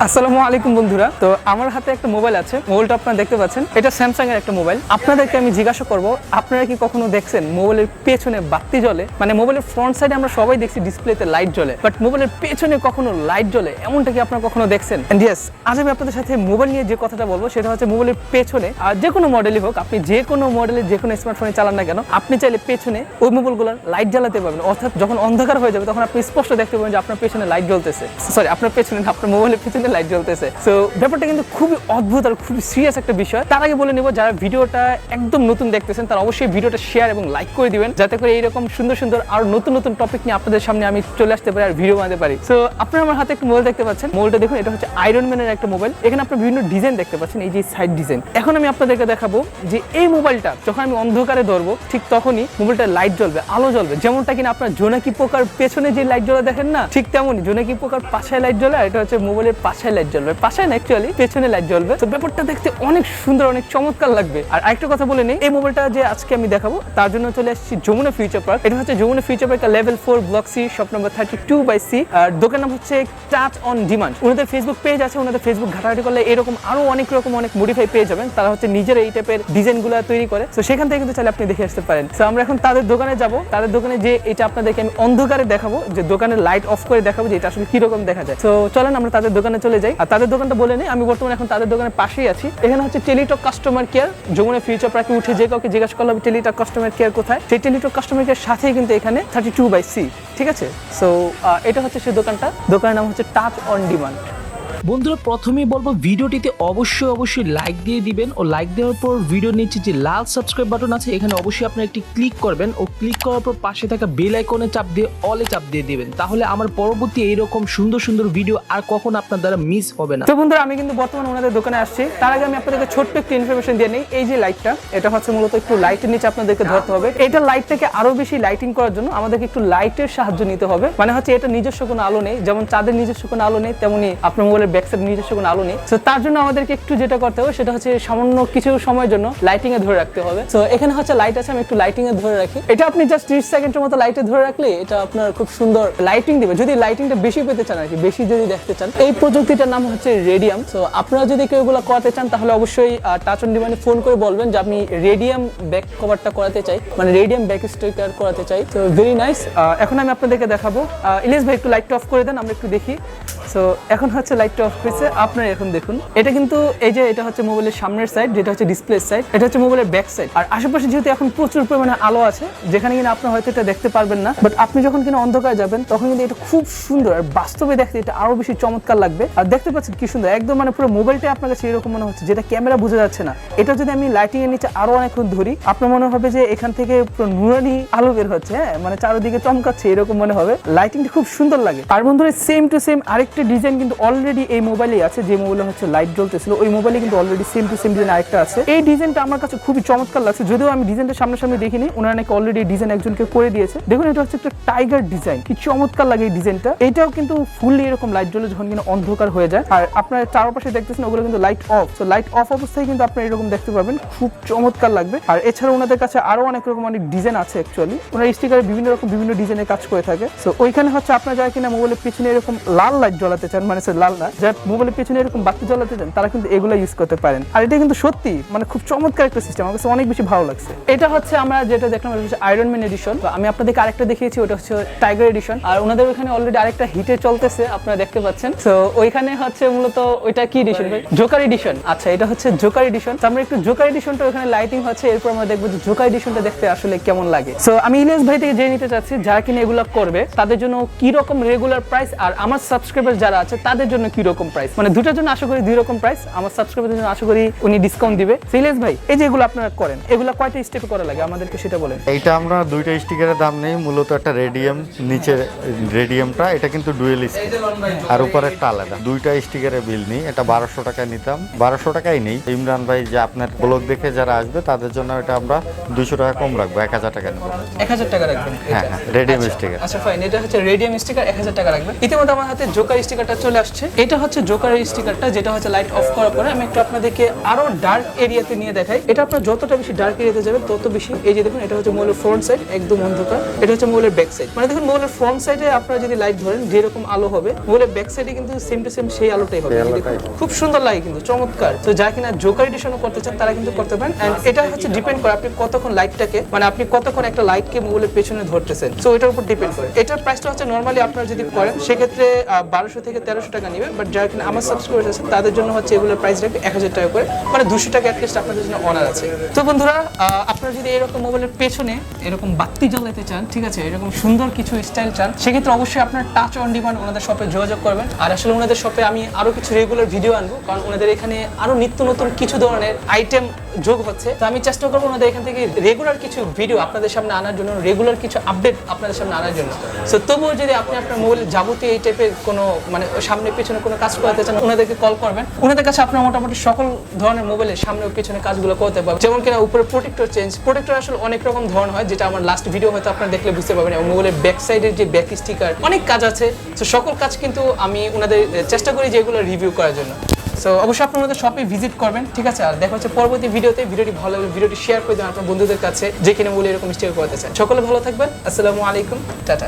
আসসালামু আলাইকুম বন্ধুরা। তো আমার হাতে একটা মোবাইল আছে, মোবাইলটা আপনারা দেখতে পাচ্ছেন, এটা স্যামসাং এর একটা মোবাইল। আপনাদেরকে আমি জিজ্ঞাসা করব, আপনারা কি কখনো দেখছেন মোবাইলের পেছনে বাতি জ্বলে? মানে মোবাইলের ফ্রন্ট সাইডে আমরা সবাই দেখছি ডিসপ্লেতে লাইট জ্বলে, বাট মোবাইলের পেছনে কখনো লাইট জ্বলে এমনটা কি আপনারা কখনো দেখছেন? এন্ড ইয়েস, আজ আমি আপনাদের সাথে মোবাইল নিয়ে যে কথাটা বলবো সেটা হচ্ছে মোবাইলের পেছনে, আর যে কোনো মডেলই হোক, আপনি যে কোনো মডেলের যে কোনো স্মার্টফোনে চালান না কেন, আপনি চাইলে পেছনে ওই মোবাইলগুলোর লাইট জ্বালাতে পারবেন। অর্থাৎ যখন অন্ধকার হয়ে যাবে তখন আপনি স্পষ্ট দেখতে পাবেন যে আপনার পেছনে লাইট জ্বলতেছে। সরি, আপনার পেছনে না, আপনার মোবাইলের পেছনে লাইট জ্বলতেছে। সো ব্যাপারটা কিন্তু খুবই অদ্ভুত আর খুবই সিরিয়াস একটা বিষয়। তার আগে বলে নেব, যারা ভিডিওটা একদম নতুন দেখতেছেন তারা অবশ্যই ভিডিওটা শেয়ার এবং লাইক করে দিবেন, যাতে করে এইরকম সুন্দর সুন্দর আর নতুন নতুন টপিক নিয়ে আপনাদের সামনে আমি চলে আসতে পারি আর ভিডিও বানাতে পারি। সো আপনারা আমার হাতে একটা মোবাইল দেখতে পাচ্ছেন, মোবাইলটা দেখুন, এটা হচ্ছে আয়রন ম্যানের একটা মোবাইল। এখানে আপনারা বিভিন্ন ডিজাইন দেখতে পাচ্ছেন, এই যে সাইড ডিজাইন। এখন আমি আপনাদেরকে দেখাবো যে এই মোবাইলটা যখন আমি অন্ধকারে ধরবো ঠিক তখনই মোবাইলটা লাইট জ্বলবে, আলো জ্বলবে। যেমনটা কিনা আপনার জোনাকি পোকার পেছনে যে লাইট জ্বলা দেখেন না, ঠিক তেমনই জোনাকি পোকার পাশায় লাইট জ্বলে, আর এটা হচ্ছে মোবাইলের পাশায় লাইট জ্বলবে। পাশায় না, অ্যাকচুয়ালি পেছনে লাইট জ্বলবে। তো ব্যাপারটা দেখতে অনেক সুন্দর, অনেক চমৎকার লাগবে। আর আরেকটা কথা বলে নেই, এই মোবাইলটা যে আজকে আমি দেখাবো তার জন্য চলে আসছি যমুনা ফিউচার পার্ক। এটা হচ্ছে Jamuna future park level 4 block সি, শপ নাম্বার 32/C। আর দোকান নাম হচ্ছে টাচ অন ডিমান্ড। ওনাদের ফেসবুক পেজ আছে, ওনাদের ফেসবুক ঘাটাঘাটি করলে এরকম আরো অনেক রকম অনেক মডিফাই পেয়ে যাবেন। তারা হচ্ছে নিজেরা এই টাইপের ডিজাইনগুলো তৈরি করে। তো সেখান থেকে কিন্তু চাইলে আপনি দেখে আসতে পারেন। তো আমরা এখন তাদের দোকানে যাব, তাদের দোকানে যে এটা আপনাদেরকে আমি অন্ধকারে দেখাবো, যে দোকানের লাইট অফ করে দেখাবো যে এটা আসলে কিরকম দেখা যায়। তো চলেন আমরা তাদের দোকানে চলে যাই। আর তাদের দোকানটা বলে নেই, আমি বর্তমানে এখন তাদের দোকানের পাশেই আছি। এখানে হচ্ছে Teletalk customer care. Jamuna future পার্কে উঠে যে কাউকে জিজ্ঞাসা করলে টেলিটক কাস্টমার কেয়ার কোথায়, সেই টেলিটক কাস্টমার কেয়ার সাথেই কিন্তু এখানে 32/C, ঠিক আছে? সো এটা হচ্ছে সেই দোকানটা, দোকানের নাম হচ্ছে টাচ অন ডিমান্ড। বন্ধুরা, প্রথমেই বলবো ভিডিওটিতে অবশ্যই লাইক দিয়ে দিবেন, ও লাইক দেওয়ার পর ভিডিওর নিচে যে লাল সাবস্ক্রাইব বাটন আছে এখানে অবশ্যই আপনারা একটি ক্লিক করবেন, ও ক্লিক করার পর পাশে থাকা বেল আইকনে চাপ দিয়ে অলে চাপ দিয়ে দিবেন। তাহলে আমার পরবর্তী এইরকম সুন্দর সুন্দর ভিডিও আর কখনো আপনার দ্বারা মিস হবে না। তো বন্ধুরা, আমি কিন্তু বর্তমানে ওনাদের দোকানে আসছি। তার আগে আমি আপনাদেরকে ছোট্ট একটু ইনফরমেশন দিয়ে নেই। এই যে লাইটটা, এটা হচ্ছে মূলত একটু লাইটের নিচে আপনাদেরকে ধরতে হবে। এটা লাইটটাকে আরো বেশি লাইটিং করার জন্য আমাদেরকে একটু লাইটের সাহায্য নিতে হবে। মানে হচ্ছে এটা নিজস্ব কোনো আলো নেই, যেমন চাঁদের নিজস্ব কোনো আলো নেই, তেমনি আপনার মোবাইলের ব্যাক সাইড নিজস্ব কোনো আলো নেই। তো তার জন্য আমাদেরকে একটু যেটা করতে হবে সেটা হচ্ছে সামান্য কিছু সময়ের জন্য লাইটিং এ ধরে রাখতে হবে। তো এখানে হচ্ছে লাইট আছে, আমি একটু লাইটিং এ ধরে রাখি। এটা আপনি জাস্ট 30 সেকেন্ডের মতো লাইটে ধরে রাখলে এটা আপনার খুব সুন্দর লাইটিং দিবে। যদি লাইটিংটা বেশি পেতে চান আর কি, বেশি যদি দেখতে চান, এই প্রযুক্তিটার নাম হচ্ছে রেডিয়াম। তো আপনারা যদি কেউ এগুলো করাতে চান তাহলে অবশ্যই টাচ অন ডিমান্ডে ফোন করে বলবেন যে আমি রেডিয়াম ব্যাক কভারটা করাতে চাই, মানে রেডিয়াম ব্যাক স্টিকার করাতে চাই। তো ভেরি নাইস। এখন আমি আপনাদেরকে দেখাবো। ইলিয়াস ভাই একটু লাইটটা অফ করে দেন, আমরা একটু দেখি। সো এখন হচ্ছে লাইটটা অফ করেছে, আপনারা এখন দেখুন। এটা কিন্তু এই যে এটা হচ্ছে মোবাইলের সামনের সাইড, যেটা হচ্ছে ডিসপ্লে সাইড, এটা হচ্ছে মোবাইলের ব্যাক সাইড। আর আশেপাশে যেহেতু এখন প্রচুর পরিমাণে আলো আছে, যেখানে কিনা আপনারা হয়তো এটা দেখতে পারবেন না, বাট আপনি যখন কিনা অন্ধকারে যাবেন তখন কিন্তু এটা খুব সুন্দর, আর বাস্তবে দেখতে এটা আরো বেশি চমৎকার লাগবে। আর দেখতে পাচ্ছেন কি সুন্দর, একদম মানে পুরো মোবাইলটা আপনার কাছে এরকম মনে হচ্ছে, যেটা ক্যামেরা বোঝা যাচ্ছে না। এটা যদি আমি লাইটিং এর নিচে আরো অনেকক্ষণ ধরি, আপনার মনে হবে যে এখান থেকে পুরো নুরানি আলো বের হচ্ছে, হ্যাঁ, মানে চারিদিকে চমকাচ্ছে, এরকম মনে হবে। লাইটিংটা খুব সুন্দর লাগে। আর বন্ধুরা, সেম টু সেম আরেকটা ডিজাইন কিন্তু অলরেডি এই মোবাইলে আছে, যে মোবাইলে হচ্ছে লাইট জ্বলতেছিল ওই মোবাইলে কিন্তু already same to same design আরেকটা আছে। এই ডিজাইনটা আমার কাছে খুবই চমৎকার লাগছে, যদিও আমি ডিজাইনটা সামনাসামনি দেখিনি, ওনারা নাকি অলরেডি ডিজাইন একজনকে করে দিয়েছে। দেখুন, এটা হচ্ছে একটা টাইগার ডিজাইন, কি চমৎকার লাগে এই ডিজাইনটা। এটাও কিন্তু ফুললি এরকম লাইট জ্বলে যখন কিনা অন্ধকার হয়ে যায়। আর আপনার চারপাশে দেখতেছেন ওগুলো কিন্তু লাইট অফ। তো লাইট অফ অবস্থায় কিন্তু আপনি এরকম দেখতে পাবেন, খুব চমৎকার লাগবে। আর এছাড়া ওনাদের কাছে আরো অনেক রকম অনেক ডিজাইন আছে। অ্যাকচুয়ালি ওনার স্টিকারে বিভিন্ন রকম বিভিন্ন ডিজাইনের কাজ করে থাকে। তো ওইখানে হচ্ছে আপনার যারা কিনা মোবাইলের পিছনে এরকম লাল লাইট জ্বলাতে চান, মানে লাল না, যারা মোবাইলের পেছনে এরকম বাতি জ্বালাতে চান তারা কিন্তু এগুলো ইউজ করতে পারেন। আর এটা কিন্তু সত্যি মানে খুব চমৎকার একটা সিস্টেম, আমার কাছে অনেক বেশি ভালো লাগছে। এটা হচ্ছে আমরা যেটা দেখলাম, এটা হচ্ছে আয়রন ম্যান এডিশন। তো আমি আপনাদেরকে আরেকটা দেখিয়েছি, ওটা হচ্ছে টাইগার এডিশন। আর ওনাদের ওখানে অলরেডি আরেকটা হিটে চলতেছে, আপনারা দেখতে পাচ্ছেন। তো ওইখানে হচ্ছে মূলত ওইটা কি এডিশন ভাই? Joker edition. আচ্ছা, এটা হচ্ছে জোকার এডিশন। তো আমরা একটু জোকার এডিশনটা ওখানে লাইটিং হচ্ছে, এরপর আমরা দেখবো যে জোকার এডিশনটা দেখতে আসলে কেমন লাগে। সো আমি ইলিয়াস ভাই থেকে জেনে নিতে চাচ্ছি, যারা কিনা এগুলো করবে তাদের জন্য কি রকম রেগুলার প্রাইস, আর আমার সাবস্ক্রাইবার যারা আছে তাদের জন্য কি রকম প্রাইস। মানে দুটার জন্য আশা করি দুই রকম প্রাইস। আমার সাবস্ক্রাইবারদের জন্য আশা করি উনি ডিসকাউন্ট দিবে। সিলেস ভাই, এই যে এগুলো আপনারা করেন, এগুলো কয়টা স্টেপে করা লাগে আমাদেরকে সেটা বলেন। এইটা আমরা দুইটা স্টিকারের দাম নেই, মূলত একটা রেডিয়াম, নিচে রেডিয়ামটা, এটা কিন্তু ডুয়েল স্টিকার, আর উপরে একটা আলাদা। দুইটা স্টিকারের বিল নেই, এটা 1200 টাকায় নিতাম, 1200 টাকাই নেই। ইমরান ভাই যে আপনার ব্লগ দেখে যারা আসবে তাদের জন্য এটা আমরা 200 টাকা কম রাখবো, 1000 টাকা নেবো। 1000 টাকা রাখবেন? হ্যাঁ, রেডিয়াম স্টিকার। আচ্ছা ফাইন, এটা হচ্ছে রেডিয়াম স্টিকার, 1000 টাকা রাখবেন। ইতিমধ্যে আমার হাতে জোকার স্টিকারটা চলে আসছে। এটা হচ্ছে জোকারের স্টিকারটা, যেটা হচ্ছে লাইট অফ করার পরে আমি একটু আপনাদেরকে আরো ডার্ক এরিয়াতে নিয়ে দেখাই। এটা আপনার যতটা বেশি ডার্ক এরিয়াতে যাবে তত বেশি, এই যে দেখুন এটা হচ্ছে মোবাইলের ফ্রন্ট সাইড একদম অন্ধকার, এটা হচ্ছে মোবাইলের ব্যাক সাইড। মানে দেখুন মোবাইলের ফ্রন্ট সাইডে আপনারা যদি লাইট ধরেন যেরকম আলো হবে, মোবাইলের ব্যাক সাইডে কিন্তু সেম টু সেম সেই আলোটাই হবে। খুব সুন্দর লাগে কিন্তু, চমৎকার। তো যারা কিনা জোকার এডিশনও করতে চান তারা কিন্তু করতে পারেন। এন্ড এটা হচ্ছে ডিপেন্ড করে আপনি কতক্ষণ লাইটটাকে, মানে আপনি কতক্ষণ একটা লাইটকে মোবাইলের পেছনে ধরতেছেন, সো এটার উপর ডিপেন্ড করে। এটার প্রাইসটা হচ্ছে নরমালি আপনারা যদি করেন সেক্ষেত্রে 1200 থেকে 1300 টাকা নেবে, বাট যারা কিনা আমার সাবস্ক্রাইবার আছেন তাদের জন্য হচ্ছে এগুলোর প্রাইস রাখবে 1000 টাকা করে, মানে 200 টাকা অ্যাটলিস্ট আপনাদের জন্য অনার আছে। তো বন্ধুরা, আপনারা যদি এরকম মোবাইলের পেছনে এরকম বাতি জ্বালাতে চান, ঠিক আছে, এরকম সুন্দর কিছু স্টাইল চান, সেক্ষেত্রে অবশ্যই আপনার টাচ অন ডিমান্ড ওনাদের শপে যোগাযোগ করবেন। আর আসলে ওনাদের শপে আমি আরো কিছু রেগুলার ভিডিও আনবো, কারণ ওনাদের এখানে আরো নিত্য নতুন কিছু ধরনের আইটেম যোগ হচ্ছে। তো আমি চেষ্টা করবো ওনাদের এখান থেকে রেগুলার কিছু ভিডিও আপনাদের সামনে আনার জন্য, রেগুলার কিছু আপডেট আপনাদের সামনে আনার জন্য। সো তবুও যদি আপনি আপনার মোবাইলের যাবতীয় এই টাইপের কোনো মানে সামনে পেছনে কোনো কাজ করতে চান, ওনাদেরকে কল করবেন। ওনাদের কাছে আপনার মোটামুটি সকল ধরনের মোবাইলের সামনে ও পেছনে কাজগুলো করতে পারবেন। যেমন কিনা উপরে প্রোটেক্টর চেঞ্জ, প্রোটেক্টর আসলে অনেক রকম ধরন হয়, যেটা আমার লাস্ট ভিডিও হয়তো আপনারা দেখলে বুঝতে পারবেন। এবং মোবাইলের ব্যাক সাইডের যে ব্যাক স্টিকার, অনেক কাজ আছে। তো সকল কাজ কিন্তু আমি ওনাদের চেষ্টা করি যেগুলো রিভিউ করার জন্য। সো অবশ্যই আপনি ওনাদের শপে ভিজিট করবেন, ঠিক আছে। আর দেখা হচ্ছে পরবর্তী ভিডিওতে। ভিডিওটি ভালো লাগলে ভিডিওটি শেয়ার করে দেন আপনার বন্ধুদের কাছে, যে কিনা মোবাইল এরকম স্টিকার করতে চান। সকলে ভালো থাকবেন। আসসালামু আলাইকুম, টাটা।